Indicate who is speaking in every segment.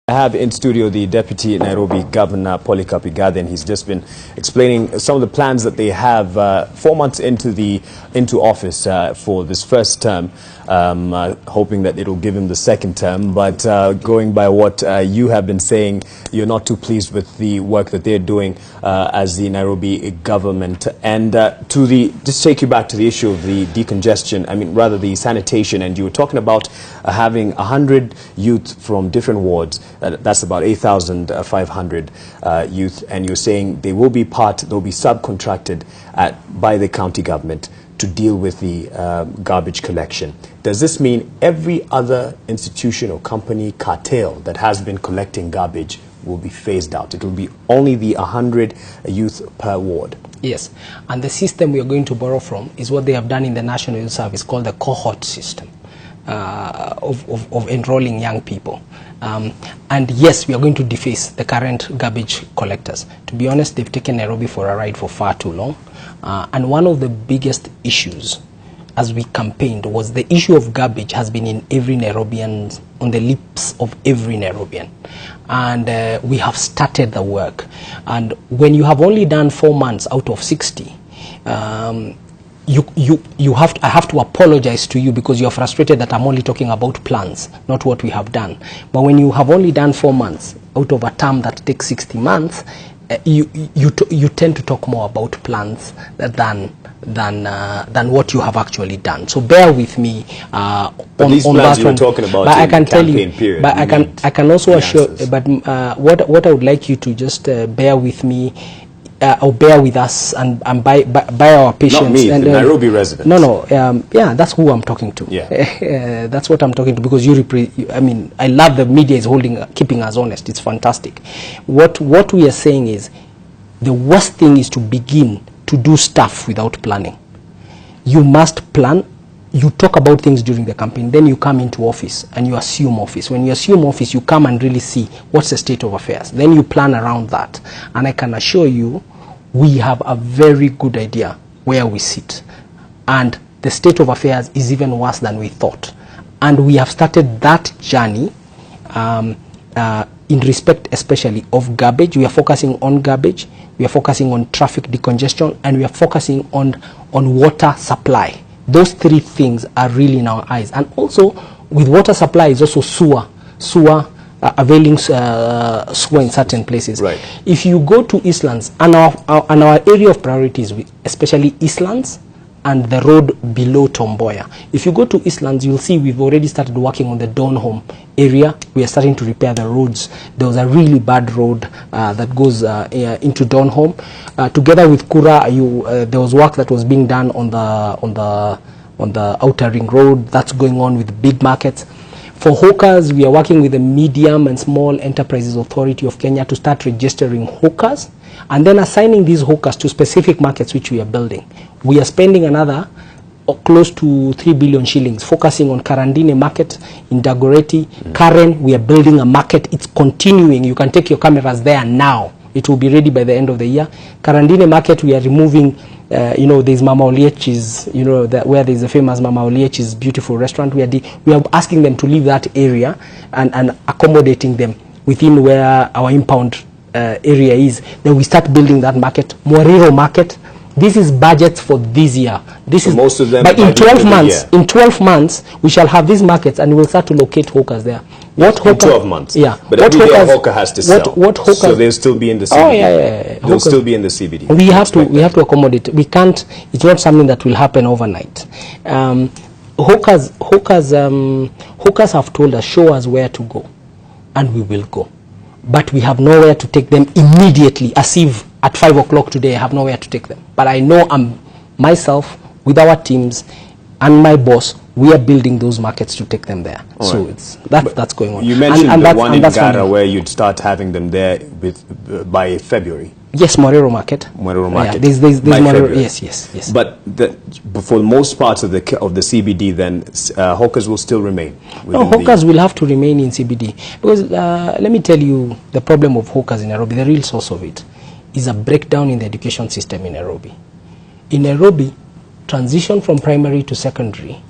Speaker 1: I have in studio the Deputy Nairobi Governor, Polycap Igathe, and he's just been explaining some of the plans that they have 4 months into office for this first term, hoping that it will give him the second term. But going by what you have been saying, you're not too pleased with the work that they're doing as the Nairobi government. And just take you back to the issue of the decongestion, I mean rather the sanitation, and you were talking about having 100 youth from different wards. That's about 8,500 youth, and you're saying they'll be subcontracted by the county government to deal with the garbage collection. Does this mean every other institution or company cartel that has been collecting garbage will be phased out? It will be only the 100 youth per ward?
Speaker 2: Yes, and the system we are going to borrow from is what they have done in the National Youth Service, called the cohort system of enrolling young people. And yes, we are going to deface the current garbage collectors. To be honest, they've taken Nairobi for a ride for far too long. And one of the biggest issues as we campaigned was the issue of garbage has been in every Nairobian, on the lips of every Nairobian. And we have started the work. And when you have only done 4 months out of 60, I have to apologize to you because you are frustrated that I'm only talking about plans, not what we have done. But when you have only done 4 months out of a term that takes 60 months, you tend to talk more about plans than what you have actually done. So bear with me on
Speaker 1: these plans
Speaker 2: that
Speaker 1: you were
Speaker 2: one.
Speaker 1: talking about,
Speaker 2: but
Speaker 1: in
Speaker 2: I can tell
Speaker 1: campaign
Speaker 2: you,
Speaker 1: period,
Speaker 2: but I can also assure. But what I would like you to just bear with me. Or bear with us and by our patience.
Speaker 1: Not me,
Speaker 2: and,
Speaker 1: the Nairobi residents.
Speaker 2: No, yeah, that's who I'm talking to.
Speaker 1: Yeah.
Speaker 2: That's what I'm talking to, because I mean, I love the media is keeping us honest. It's fantastic. What we are saying is, the worst thing is to begin to do stuff without planning. You must plan. You talk about things during the campaign, then you come into office and you assume office. When you assume office, you come and really see what's the state of affairs. Then you plan around that. And I can assure you, we have a very good idea where we sit. And the state of affairs is even worse than we thought. And we have started that journey in respect especially of garbage. We are focusing on garbage, we are focusing on traffic decongestion, and we are focusing on water supply. Those three things are really in our eyes. And also with water supply is also sewer availing sewer in certain places.
Speaker 1: Right.
Speaker 2: If you go to Eastlands, and our area of priorities, especially Eastlands and the road below Tomboya. If you go to Eastlands, you'll see we've already started working on the Donholm area. We are starting to repair the roads. There was a really bad road that goes into Donholm. Together with Kura, there was work that was being done on the outer ring road. That's going on with big markets. For hawkers, we are working with the Medium and Small Enterprises Authority of Kenya to start registering hawkers and then assigning these hawkers to specific markets which we are building. We are spending another close to 3 billion shillings focusing on Karandine market in Dagoretti. Karen, we are building a market. It's continuing. You can take your cameras there now. It will be ready by the end of the year. Karandine market, we are removing, there's Mama Oliechi's, where there's a famous Mama Oliechi's beautiful restaurant. We are asking them to leave that area and accommodating them within where our impound area is. Then we start building that market. Moriro market. This is budget for this year. This is
Speaker 1: most of them.
Speaker 2: But in 12 months, we shall have these markets and we'll start to locate hawkers there.
Speaker 1: What hawker? 12 months.
Speaker 2: Yeah.
Speaker 1: But every day a hawker has to sell.
Speaker 2: What hawkers?
Speaker 1: So they'll still be in the CBD.
Speaker 2: Oh yeah.
Speaker 1: They'll still be in the CBD.
Speaker 2: We have to accommodate. We can't. It's not something that will happen overnight. Hawkers have told us, show us where to go, and we will go. But we have nowhere to take them immediately, as if at 5 o'clock today I have nowhere to take them. But I know myself, with our teams, and my boss, we are building those markets to take them there.
Speaker 1: All
Speaker 2: so
Speaker 1: right.
Speaker 2: that's going on.
Speaker 1: You mentioned the one in Ghana where you'd start having them there by February.
Speaker 2: Yes, Moriro market.
Speaker 1: Moriro market.
Speaker 2: Yeah, there's Moriro. Yes.
Speaker 1: But for most parts of the CBD, then hawkers will still remain.
Speaker 2: No, hawkers will have to remain in CBD because let me tell you the problem of hawkers in Nairobi. The real source of it is a breakdown in the education system in Nairobi. In Nairobi, transition from primary to secondary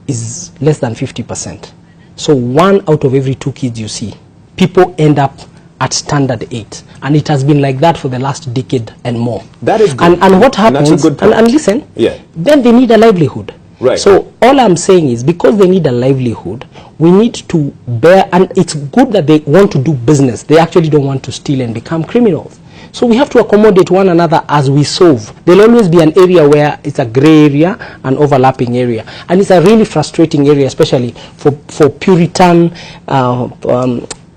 Speaker 2: is less than 50%. So 1 out of every 2 kids you see people end up at standard 8, and it has been like that for the last decade and more.
Speaker 1: That is good.
Speaker 2: And what happens,
Speaker 1: and that's a good point.
Speaker 2: And listen,
Speaker 1: yeah,
Speaker 2: then they need a livelihood.
Speaker 1: Right.
Speaker 2: So all I'm saying is, because they need a livelihood, we need to bear, and it's good that they want to do business. They actually don't want to steal and become criminals. So we have to accommodate one another as we solve. There'll always be an area where it's a gray area, an overlapping area. And it's a really frustrating area, especially for Puritan.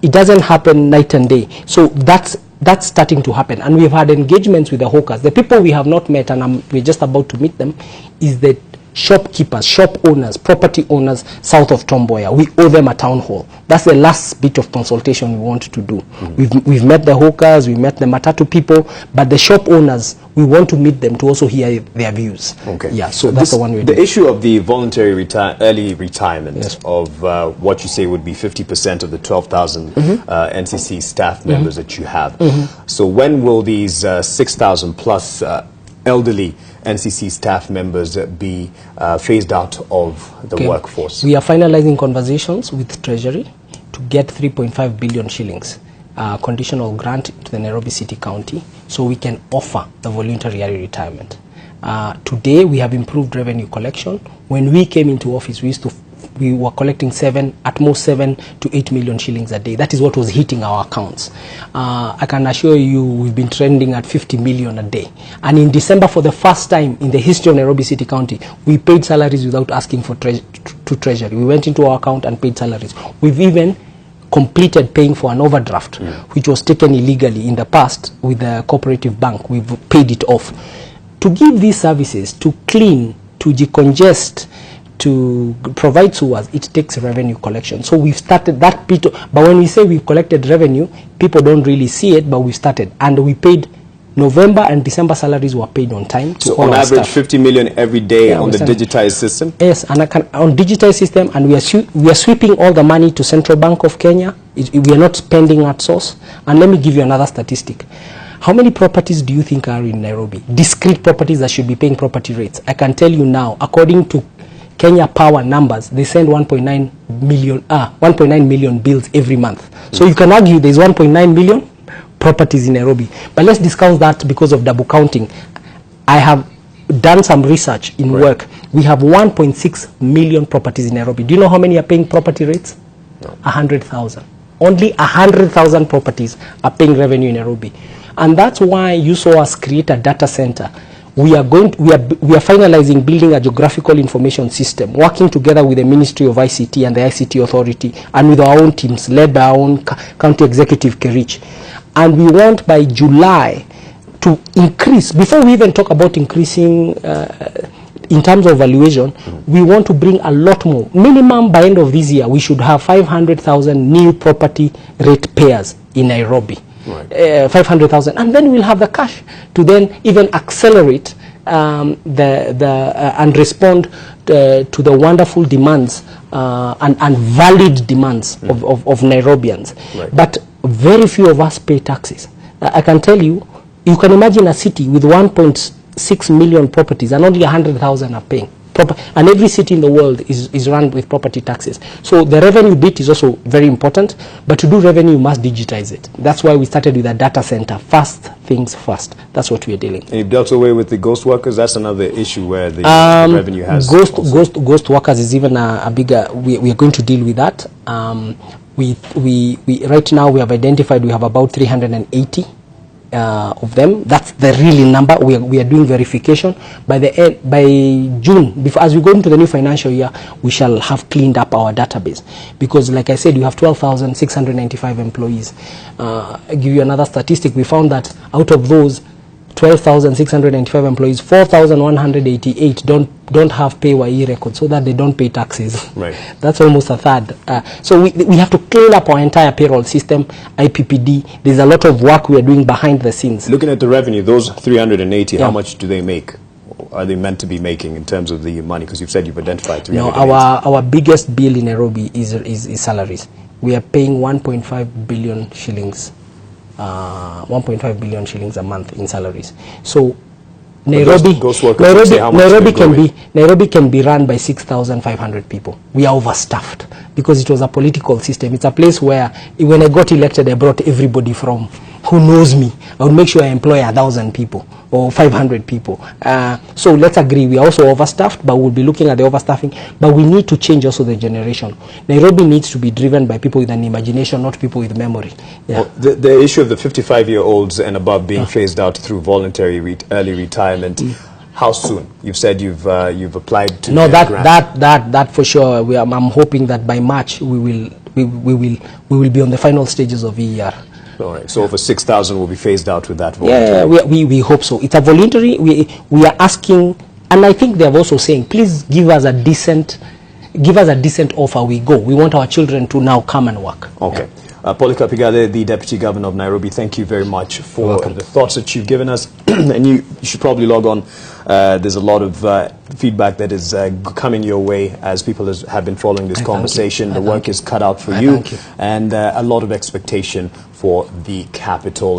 Speaker 2: It doesn't happen night and day. So that's starting to happen. And we've had engagements with the hawkers. The people we have not met, and we're just about to meet them, is the shopkeepers, shop owners, property owners south of Tom Mboya. We owe them a town hall. That's the last bit of consultation we want to do. We've met the hawkers, we met the Matatu people, but the shop owners, we want to meet them to also hear their views.
Speaker 1: Okay.
Speaker 2: Yeah, so that's the one we're doing.
Speaker 1: The issue of the voluntary early retirement,
Speaker 2: yes,
Speaker 1: of what you say would be 50% of the 12,000 NCC staff members that you have. So when will these 6,000 plus elderly NCC staff members be phased out of the workforce?
Speaker 2: We are finalizing conversations with Treasury to get 3.5 billion shillings conditional grant to the Nairobi City County, so we can offer the voluntary early retirement. Today we have improved revenue collection. When we came into office, we were collecting at most 7 to 8 million shillings a day. That is what was hitting our accounts. I can assure you we've been trending at 50 million a day. And in December, for the first time in the history of Nairobi City County, we paid salaries without asking for to Treasury. We went into our account and paid salaries. We've even completed paying for an overdraft, which was taken illegally in the past with the cooperative bank. We've paid it off. To give these services, to clean, to decongest, to provide sewers, it takes revenue collection. So we've started that bit, but when we say we've collected revenue, people don't really see it, but we started. And we paid November and December salaries were paid on time.
Speaker 1: So on average, 50 million every day on the digitized system?
Speaker 2: Yes, and on digitized system, and we are sweeping all the money to Central Bank of Kenya. We are not spending at source. And let me give you another statistic. How many properties do you think are in Nairobi? Discrete properties that should be paying property rates. I can tell you now, according to Kenya Power numbers, they send 1.9 million bills every month. So you can argue there's 1.9 million properties in Nairobi. But let's discuss that because of double counting. I have done some research in work. We have 1.6 million properties in Nairobi. Do you know how many are paying property rates? No. 100,000. Only 100,000 properties are paying revenue in Nairobi. And that's why you saw us create a data center. We are finalizing building a geographical information system, working together with the Ministry of ICT and the ICT Authority, and with our own teams led by our own County Executive Kerich. And we want by July to increase, before we even talk about increasing in terms of valuation, we want to bring a lot more. Minimum by end of this year, we should have 500,000 new property rate payers in Nairobi. 500,000, and then we'll have the cash to then even accelerate and respond to the wonderful demands and valid demands of Nairobians. But very few of us pay taxes. I can tell you, you can imagine a city with 1.6 million properties and only 100,000 are paying. And every city in the world is run with property taxes. So the revenue bit is also very important, but to do revenue, you must digitize it. That's why we started with a data center. Fast things first. That's what we are dealing. And
Speaker 1: you've dealt away with the ghost workers. That's another issue where the revenue has
Speaker 2: ghost workers is even a bigger. We are going to deal with that. Right now we have identified we have about 380 of them. That's the real number. We are doing verification. By June, as we go into the new financial year, we shall have cleaned up our database, because like I said, you have 12,695 employees. I'll give you another statistic. We found that out of those 12,695 employees, 4,188 don't have PAYE records, so that they don't pay taxes. That's almost a third. So we have to clean up our entire payroll system, IPPD. There's a lot of work we are doing behind the scenes.
Speaker 1: Looking at the revenue, those 380, how much do they make? Are they meant to be making in terms of the money? Because you've said you've identified 380.
Speaker 2: No, our biggest bill in Nairobi is salaries. We are paying 1.5 billion shillings. 1.5 billion shillings a month in salaries. So Nairobi can be run by 6,500 people. We are overstaffed. because it was a political system. It's a place where when I got elected, I brought everybody from who knows me. I would make sure I employ 1,000 people or 500 people. So let's agree, we are also overstaffed, but we'll be looking at the overstaffing. But we need to change also the generation. Nairobi needs to be driven by people with an imagination, not people with memory. Yeah.
Speaker 1: Well, the issue of the 55-year-olds and above being phased out through voluntary early retirement. How soon? You've said you've applied to.
Speaker 2: No, that for sure. I'm hoping that by March we will be on the final stages of EER.
Speaker 1: All right. So over 6,000 will be phased out with that voluntary.
Speaker 2: Yeah, we hope so. It's a voluntary. We are asking, and I think they are also saying, please give us a decent offer. We go. We want our children to now come and work.
Speaker 1: Okay. Polycap Igathe, the Deputy Governor of Nairobi, thank you very much for the thoughts that you've given us. And you should probably log on. There's a lot of feedback that is coming your way as people have been following this conversation. The work is cut out for you, and a lot of expectation for the capital.